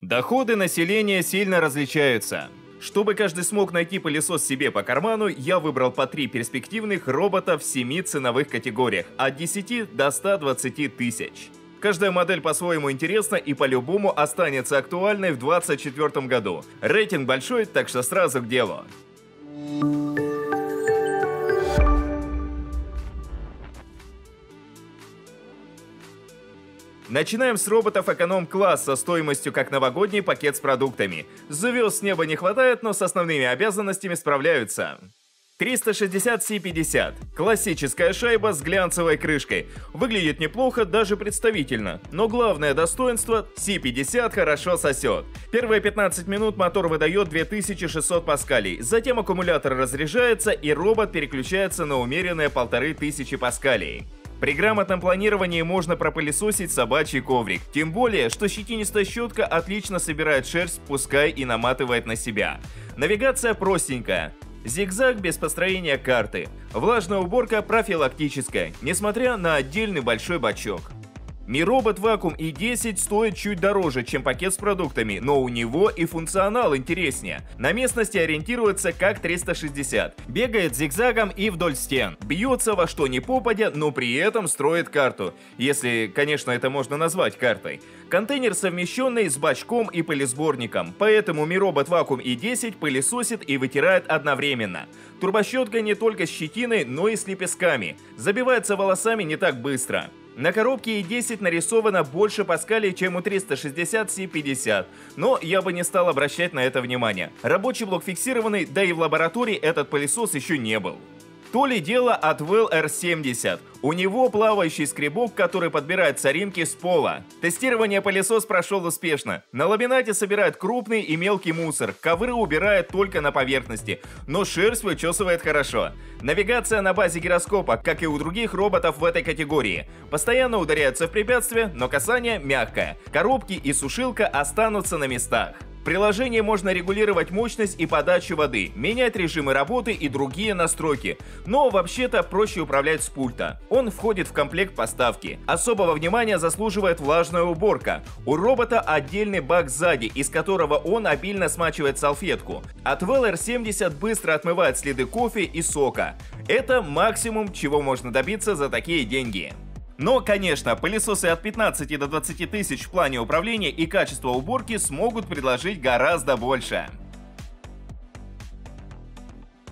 Доходы населения сильно различаются. Чтобы каждый смог найти пылесос себе по карману, я выбрал по 3 перспективных робота в 7 ценовых категориях, от 10 до 120 тысяч. Каждая модель по-своему интересна и по-любому останется актуальной в 2024 году. Рейтинг большой, так что сразу к делу. Начинаем с роботов эконом-класса стоимостью как новогодний пакет с продуктами. Звезд с неба не хватает, но с основными обязанностями справляются. 360 C50. Классическая шайба с глянцевой крышкой. Выглядит неплохо, даже представительно. Но главное достоинство – C50 хорошо сосет. Первые 15 минут мотор выдает 2600 паскалей. Затем аккумулятор разряжается и робот переключается на умеренные 1500 паскалей. При грамотном планировании можно пропылесосить собачий коврик. Тем более, что щетинистая щетка отлично собирает шерсть, пускай и наматывает на себя. Навигация простенькая. Зигзаг без построения карты. Влажная уборка профилактическая, несмотря на отдельный большой бачок. Mi Robot Vacuum i10 стоит чуть дороже, чем пакет с продуктами, но у него и функционал интереснее. На местности ориентируется как 360. Бегает зигзагом и вдоль стен. Бьется во что ни попадя, но при этом строит карту. Если, конечно, это можно назвать картой. Контейнер совмещенный с бачком и пылесборником, поэтому Mi Robot Vacuum i10 пылесосит и вытирает одновременно. Турбощетка не только с щетиной, но и с лепестками. Забивается волосами не так быстро. На коробке i10 нарисовано больше паскалей, чем у 360 C50, но я бы не стал обращать на это внимание. Рабочий блок фиксированный, да и в лаборатории этот пылесос еще не был. То ли дело от Well R70. У него плавающий скребок, который подбирает соринки с пола. Тестирование пылесос прошел успешно. На ламинате собирает крупный и мелкий мусор, ковры убирает только на поверхности, но шерсть вычесывает хорошо. Навигация на базе гироскопа, как и у других роботов в этой категории. Постоянно ударяются в препятствия, но касание мягкое. Коробки и сушилка останутся на местах. В приложении можно регулировать мощность и подачу воды, менять режимы работы и другие настройки, но вообще-то проще управлять с пульта. Он входит в комплект поставки. Особого внимания заслуживает влажная уборка. У робота отдельный бак сзади, из которого он обильно смачивает салфетку. От Well R70 быстро отмывает следы кофе и сока. Это максимум, чего можно добиться за такие деньги. Но, конечно, пылесосы от 15 до 20 тысяч в плане управления и качества уборки смогут предложить гораздо больше.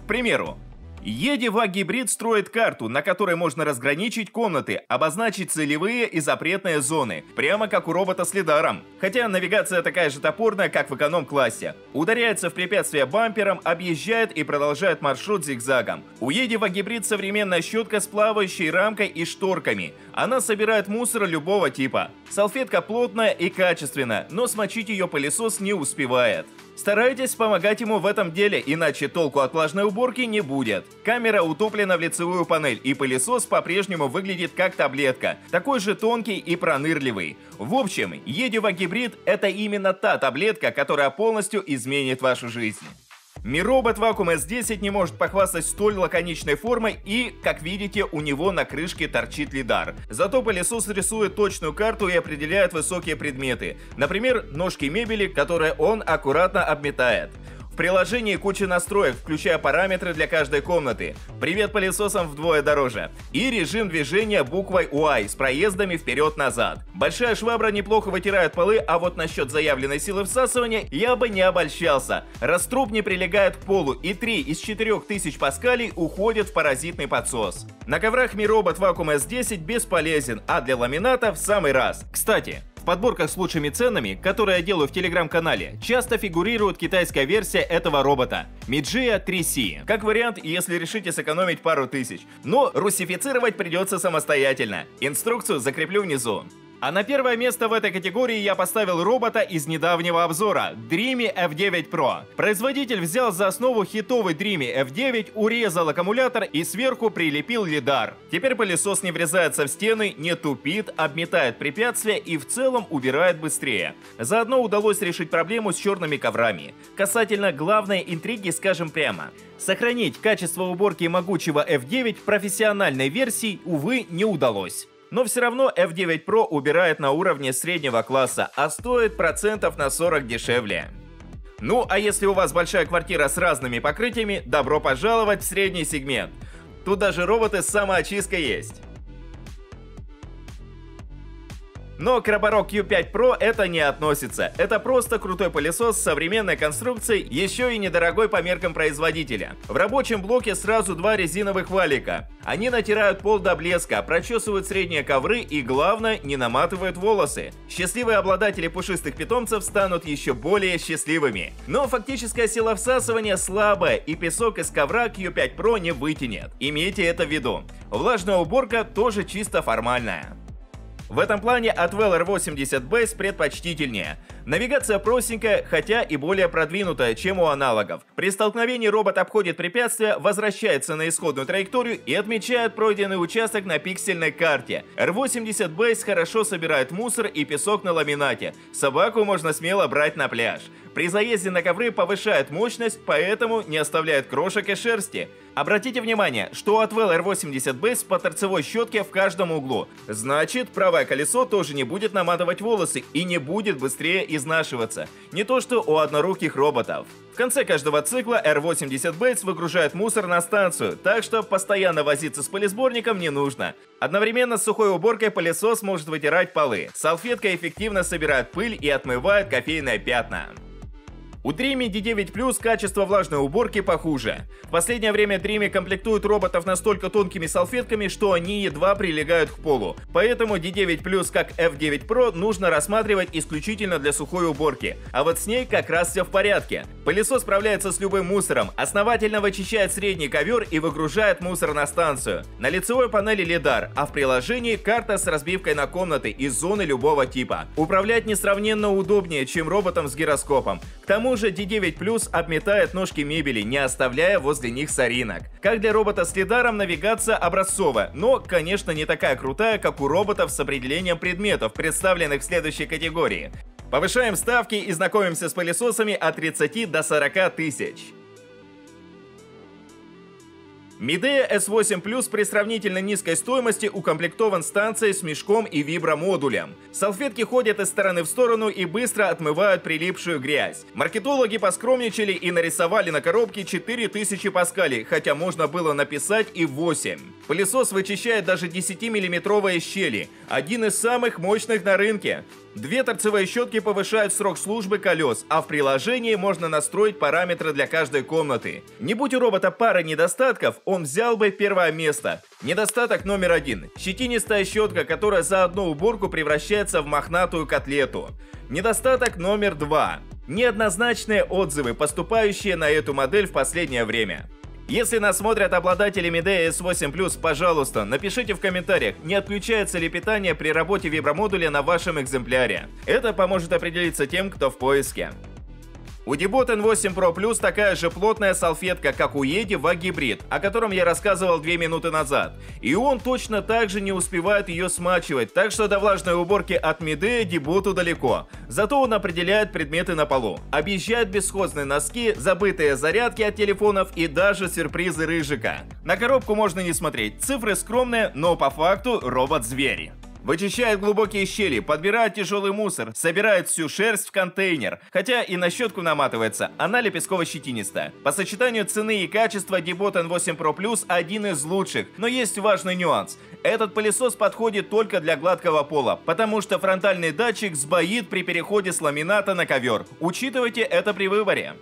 К примеру, EDIVAC Hybrid строит карту, на которой можно разграничить комнаты, обозначить целевые и запретные зоны, прямо как у робота с лидаром. Хотя навигация такая же топорная, как в эконом-классе. Ударяется в препятствие бампером, объезжает и продолжает маршрут зигзагом. У EDIVAC Hybrid современная щетка с плавающей рамкой и шторками. Она собирает мусор любого типа. Салфетка плотная и качественная, но смочить ее пылесос не успевает. Старайтесь помогать ему в этом деле, иначе толку от влажной уборки не будет. Камера утоплена в лицевую панель, и пылесос по-прежнему выглядит как таблетка, такой же тонкий и пронырливый. В общем, EDIVAC Hybrid — это именно та таблетка, которая полностью изменит вашу жизнь. Mi Robot Vacuum S10 не может похвастать столь лаконичной формой и, как видите, у него на крышке торчит лидар. Зато пылесос рисует точную карту и определяет высокие предметы. Например, ножки мебели, которые он аккуратно обметает. В приложении куча настроек, включая параметры для каждой комнаты. Привет пылесосам вдвое дороже. И режим движения буквой Y с проездами вперед-назад. Большая швабра неплохо вытирает полы, а вот насчет заявленной силы всасывания я бы не обольщался. Раструб не прилегает к полу, и 3 из 4000 паскалей уходят в паразитный подсос. На коврах Mi Robot Vacuum S10 бесполезен, а для ламината в самый раз. Кстати, в подборках с лучшими ценами, которые я делаю в телеграм-канале, часто фигурирует китайская версия этого робота Mijia 3C. Как вариант, если решите сэкономить пару тысяч. Но русифицировать придется самостоятельно. Инструкцию закреплю внизу. А на первое место в этой категории я поставил робота из недавнего обзора Dreamy F9 Pro. Производитель взял за основу хитовый Dreamy F9, урезал аккумулятор и сверху прилепил лидар. Теперь пылесос не врезается в стены, не тупит, обметает препятствия и в целом убирает быстрее. Заодно удалось решить проблему с черными коврами. Касательно главной интриги скажем прямо. Сохранить качество уборки могучего F9 в профессиональной версии, увы, не удалось. Но все равно F9 Pro убирает на уровне среднего класса, а стоит процентов на 40 дешевле. Ну а если у вас большая квартира с разными покрытиями, добро пожаловать в средний сегмент. Тут даже роботы с самоочисткой есть. Но к Roborock Q5 Pro это не относится. Это просто крутой пылесос с современной конструкцией, еще и недорогой по меркам производителя. В рабочем блоке сразу два резиновых валика. Они натирают пол до блеска, прочесывают средние ковры и, главное, не наматывают волосы. Счастливые обладатели пушистых питомцев станут еще более счастливыми. Но фактическая сила всасывания слабая, и песок из ковра Q5 Pro не вытянет. Имейте это в виду. Влажная уборка тоже чисто формальная. В этом плане Atwell R80 Base предпочтительнее. Навигация простенькая, хотя и более продвинутая, чем у аналогов. При столкновении робот обходит препятствия, возвращается на исходную траекторию и отмечает пройденный участок на пиксельной карте. R80 Base хорошо собирает мусор и песок на ламинате. Собаку можно смело брать на пляж. При заезде на ковры повышает мощность, поэтому не оставляет крошек и шерсти. Обратите внимание, что у Atwell R80 Base по торцевой щетке в каждом углу. Значит, правое колесо тоже не будет наматывать волосы и не будет быстрее изнашиваться. Не то что у одноруких роботов. В конце каждого цикла R80 Base выгружает мусор на станцию, так что постоянно возиться с пылесборником не нужно. Одновременно с сухой уборкой пылесос может вытирать полы. Салфетка эффективно собирает пыль и отмывает кофейные пятна. У Dreamy D9 Plus качество влажной уборки похуже. В последнее время Dreamy комплектуют роботов настолько тонкими салфетками, что они едва прилегают к полу. Поэтому D9 Plus, как F9 Pro, нужно рассматривать исключительно для сухой уборки. А вот с ней как раз все в порядке. Пылесос справляется с любым мусором, основательно вычищает средний ковер и выгружает мусор на станцию. На лицевой панели LiDAR, а в приложении карта с разбивкой на комнаты и зоны любого типа. Управлять несравненно удобнее, чем роботом с гироскопом. К тому же D9 Plus обметает ножки мебели, не оставляя возле них соринок. Как для робота с лидаром, навигация образцовая, но, конечно, не такая крутая, как у роботов с определением предметов, представленных в следующей категории. Повышаем ставки и знакомимся с пылесосами от 30 до 40 тысяч. Midea S8 Plus при сравнительно низкой стоимости укомплектован станцией с мешком и вибромодулем. Салфетки ходят из стороны в сторону и быстро отмывают прилипшую грязь. Маркетологи поскромничали и нарисовали на коробке 4000 паскалей, хотя можно было написать и 8. Пылесос вычищает даже 10-миллиметровые щели, один из самых мощных на рынке. Две торцевые щетки повышают срок службы колес, а в приложении можно настроить параметры для каждой комнаты. Не будь у робота пары недостатков, он взял бы первое место. Недостаток номер 1. Щетинистая щетка, которая за одну уборку превращается в мохнатую котлету. Недостаток номер 2. Неоднозначные отзывы, поступающие на эту модель в последнее время. Если нас смотрят обладатели Midea S8 Plus, пожалуйста, напишите в комментариях, не отключается ли питание при работе вибромодуля на вашем экземпляре. Это поможет определиться тем, кто в поиске. У Debot N8 Pro Plus такая же плотная салфетка, как у Yeti VAC Hybrid, о котором я рассказывал 2 минуты назад. И он точно так же не успевает ее смачивать, так что до влажной уборки от Midea Debot далеко. Зато он определяет предметы на полу, объезжает бесхозные носки, забытые зарядки от телефонов и даже сюрпризы Рыжика. На коробку можно не смотреть, цифры скромные, но по факту робот-зверь. Вычищает глубокие щели, подбирает тяжелый мусор, собирает всю шерсть в контейнер. Хотя и на щетку наматывается, она лепестково-щетинистая. По сочетанию цены и качества Debot N8 Pro Plus один из лучших, но есть важный нюанс. Этот пылесос подходит только для гладкого пола, потому что фронтальный датчик сбоит при переходе с ламината на ковер. Учитывайте это при выборе.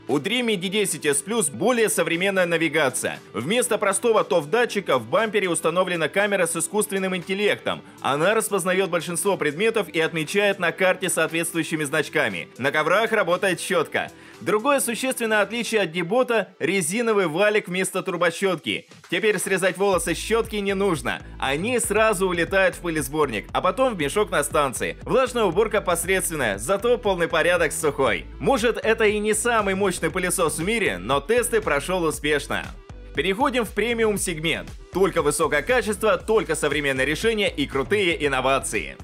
У Dreamy D10S Plus более современная навигация. Вместо простого TOF-датчика в бампере установлена камера с искусственным интеллектом. Она распознает большинство предметов и отмечает на карте соответствующими значками. На коврах работает щетка. Другое существенное отличие от Debot – резиновый валик вместо турбощетки. Теперь срезать волосы с щетки не нужно. Они сразу улетают в пылесборник, а потом в мешок на станции. Влажная уборка посредственная, зато полный порядок с сухой. Может, это и не самый мощный пылесос в мире, но тесты прошел успешно. Переходим в премиум сегмент. Только высокое качество, только современные решения и крутые инновации.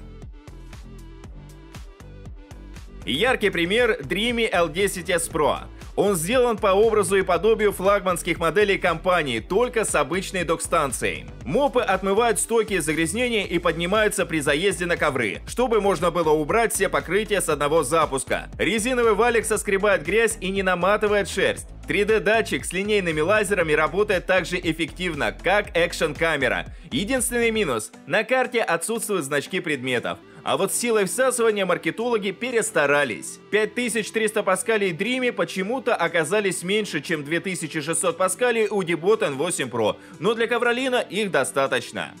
Яркий пример Dreamy L10S Pro. Он сделан по образу и подобию флагманских моделей компании, только с обычной док-станцией. Мопы отмывают стойкие загрязнения и поднимаются при заезде на ковры, чтобы можно было убрать все покрытия с одного запуска. Резиновый валик соскребает грязь и не наматывает шерсть. 3D-датчик с линейными лазерами работает так же эффективно, как экшн-камера. Единственный минус – на карте отсутствуют значки предметов. А вот с силой всасывания маркетологи перестарались. 5300 паскалей Dreamy почему-то оказались меньше, чем 2600 паскалей у Debotten 8 Pro, но для ковролина их достаточно.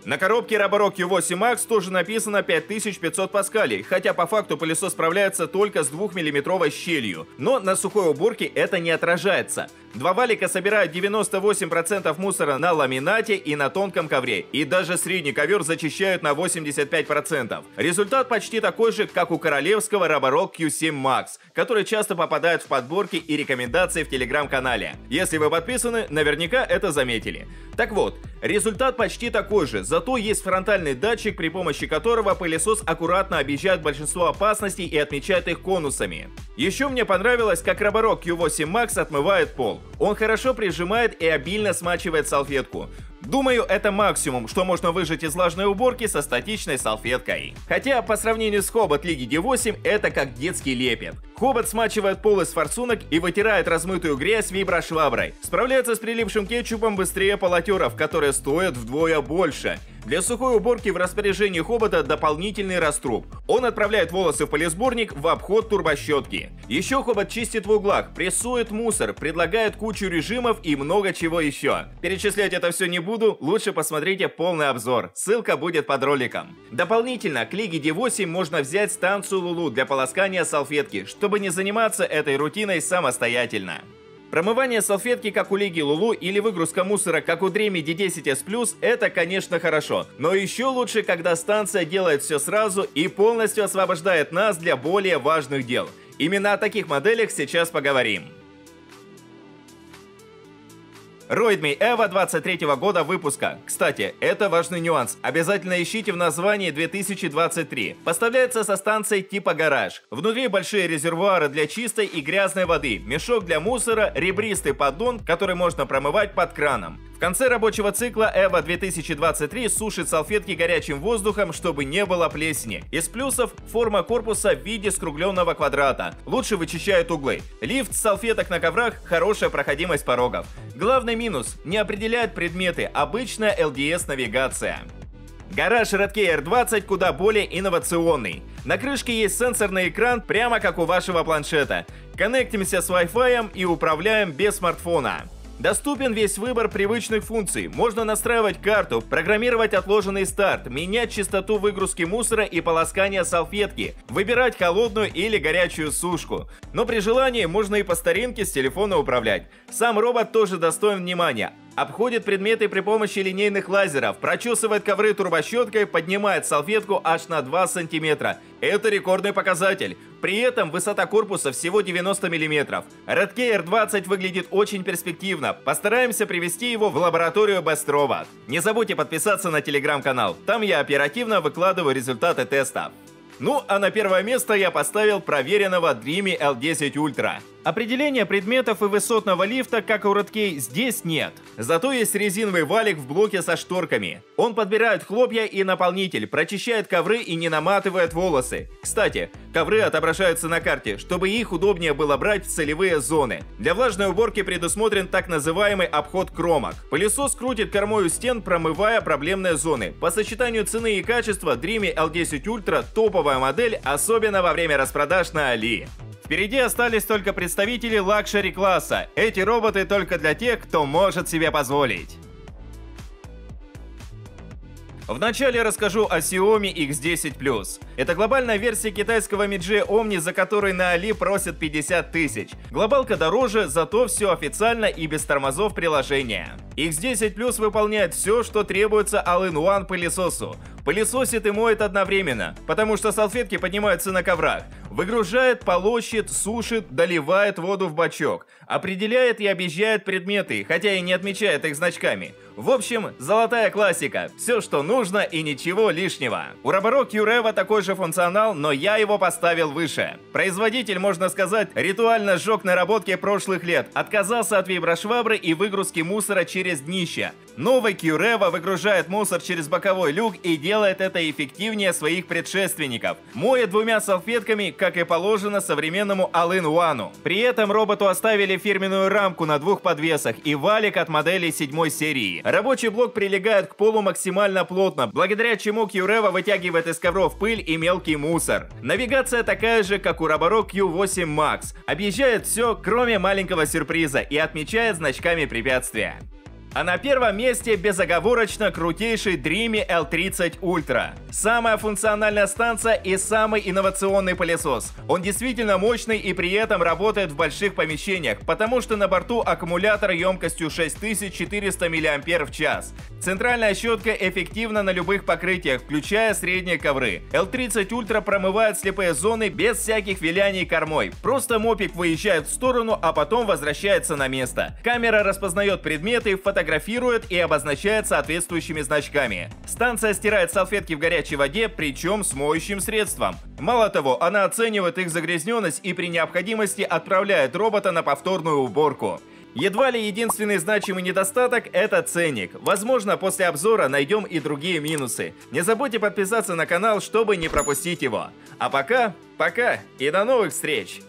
На коробке Roborock Q8 Max тоже написано 5500 паскалей, хотя по факту пылесос справляется только с 2-миллиметровой щелью, но на сухой уборке это не отражается. Два валика собирают 98% мусора на ламинате и на тонком ковре, и даже средний ковер зачищают на 85%. Результат почти такой же, как у королевского Roborock Q7 Max, который часто попадает в подборки и рекомендации в телеграм-канале. Если вы подписаны, наверняка это заметили. Так вот, результат почти такой же, зато есть фронтальный датчик, при помощи которого пылесос аккуратно объезжает большинство опасностей и отмечает их конусами. Еще мне понравилось, как Roborock Q8 Max отмывает пол. Он хорошо прижимает и обильно смачивает салфетку. Думаю, это максимум, что можно выжать из влажной уборки со статичной салфеткой. Хотя, по сравнению с Хобот Лиги D8, это как детский лепет. Хобот смачивает пол из форсунок и вытирает размытую грязь виброшваброй. Справляется с прилипшим кетчупом быстрее полотеров, которые стоят вдвое больше. Для сухой уборки в распоряжении Хобота дополнительный раструб. Он отправляет волосы в пылесборник в обход турбощетки. Еще Хобот чистит в углах, прессует мусор, предлагает кучу режимов и много чего еще. Перечислять это все не буду, лучше посмотрите полный обзор. Ссылка будет под роликом. Дополнительно к Лиге D8 можно взять станцию Lulu для полоскания салфетки, чтобы не заниматься этой рутиной самостоятельно. Промывание салфетки, как у Лиги Lulu, или выгрузка мусора, как у Dreamy D10S+, это, конечно, хорошо. Но еще лучше, когда станция делает все сразу и полностью освобождает нас для более важных дел. Именно о таких моделях сейчас поговорим. Roidme Evo 23 года выпуска. Кстати, это важный нюанс. Обязательно ищите в названии 2023. Поставляется со станцией типа гараж. Внутри большие резервуары для чистой и грязной воды, мешок для мусора, ребристый поддон, который можно промывать под краном. В конце рабочего цикла Evo 2023 сушит салфетки горячим воздухом, чтобы не было плесени. Из плюсов – форма корпуса в виде скругленного квадрата. Лучше вычищает углы. Лифт салфеток на коврах – хорошая проходимость порогов. Главный минус – не определяет предметы, обычная LDS-навигация. Гараж Redkey R20 куда более инновационный. На крышке есть сенсорный экран, прямо как у вашего планшета. Коннектимся с Wi-Fi и управляем без смартфона. Доступен весь выбор привычных функций. Можно настраивать карту, программировать отложенный старт, менять частоту выгрузки мусора и полоскания салфетки, выбирать холодную или горячую сушку. Но при желании можно и по старинке с телефона управлять. Сам робот тоже достоин внимания. Обходит предметы при помощи линейных лазеров, прочесывает ковры турбощеткой, поднимает салфетку аж на 2 см. Это рекордный показатель. При этом высота корпуса всего 90 мм. Redkey R20 выглядит очень перспективно. Постараемся привести его в лабораторию Best Robot. Не забудьте подписаться на телеграм-канал. Там я оперативно выкладываю результаты тестов. Ну а на первое место я поставил проверенного Dreamy L10 Ultra. Определения предметов и высотного лифта, как у Redkey, здесь нет. Зато есть резиновый валик в блоке со шторками. Он подбирает хлопья и наполнитель, прочищает ковры и не наматывает волосы. Кстати, ковры отображаются на карте, чтобы их удобнее было брать в целевые зоны. Для влажной уборки предусмотрен так называемый обход кромок. Пылесос крутит кормой у стен, промывая проблемные зоны. По сочетанию цены и качества Dreamy L10 Ultra топовая модель, особенно во время распродаж на Али. Впереди остались только представители лакшери-класса. Эти роботы только для тех, кто может себе позволить. Вначале расскажу о Xiaomi X10 Plus. Это глобальная версия китайского Midge Omni, за который на Али просят 50 тысяч. Глобалка дороже, зато все официально и без тормозов приложения. X10 Plus выполняет все, что требуется All-in-One пылесосу. Пылесосит и моет одновременно, потому что салфетки поднимаются на коврах. Выгружает, полощет, сушит, доливает воду в бачок. Определяет и объезжает предметы, хотя и не отмечает их значками. В общем, золотая классика. Все, что нужно и ничего лишнего. У Roborock Q-Revo такой же функционал, но я его поставил выше. Производитель, можно сказать, ритуально сжег наработки прошлых лет. Отказался от виброшвабры и выгрузки мусора через через днище. Новый Кюрева выгружает мусор через боковой люк и делает это эффективнее своих предшественников, моет двумя салфетками, как и положено современному All-in-One. При этом роботу оставили фирменную рамку на двух подвесах и валик от модели 7 серии. Рабочий блок прилегает к полу максимально плотно, благодаря чему Кюрева вытягивает из ковров пыль и мелкий мусор. Навигация такая же, как у Roborock Q8 Max. Объезжает все, кроме маленького сюрприза, и отмечает значками препятствия. А на первом месте безоговорочно крутейший Dreamy L30 Ultra. Самая функциональная станция и самый инновационный пылесос. Он действительно мощный и при этом работает в больших помещениях, потому что на борту аккумулятор емкостью 6400 мАч. Центральная щетка эффективна на любых покрытиях, включая средние ковры. L30 Ultra промывает слепые зоны без всяких виляний кормой. Просто мопик выезжает в сторону, а потом возвращается на место. Камера распознает предметы, фотографирует и обозначает соответствующими значками. Станция стирает салфетки в горячей воде, причем с моющим средством. Мало того, она оценивает их загрязненность и при необходимости отправляет робота на повторную уборку. Едва ли единственный значимый недостаток – это ценник. Возможно, после обзора найдем и другие минусы. Не забудьте подписаться на канал, чтобы не пропустить его. А пока и до новых встреч!